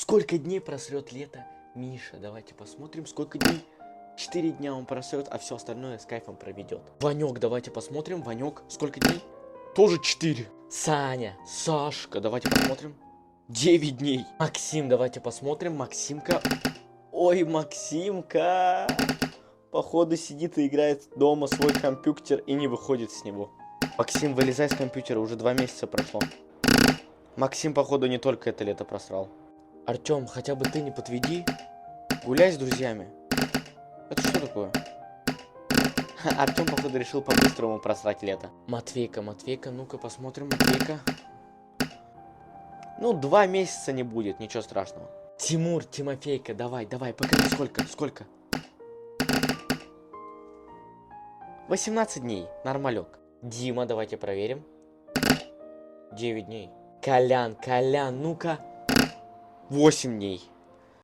Сколько дней просрет лето Миша? Давайте посмотрим, сколько дней. 4 дня он просрет, а все остальное с кайфом проведет. Ванек, давайте посмотрим. Ванек, сколько дней? Тоже 4. Саня, Сашка, давайте посмотрим. 9 дней. Максим, давайте посмотрим. Максимка. Ой, Максимка. Походу сидит и играет дома свой компьютер и не выходит с него. Максим, вылезай с компьютера, уже 2 месяца прошло. Максим, походу, не только это лето просрал. Артем, хотя бы ты не подведи. Гуляй с друзьями. Это что такое? Артем, походу, решил по-быстрому просрать лето. Матвейка, ну-ка посмотрим, Матвейка. Ну, 2 месяца не будет, ничего страшного. Тимур, Тимофейка, давай, покажи, сколько? 18 дней, нормалек. Дима, давайте проверим. 9 дней. Колян, ну-ка. 8 дней.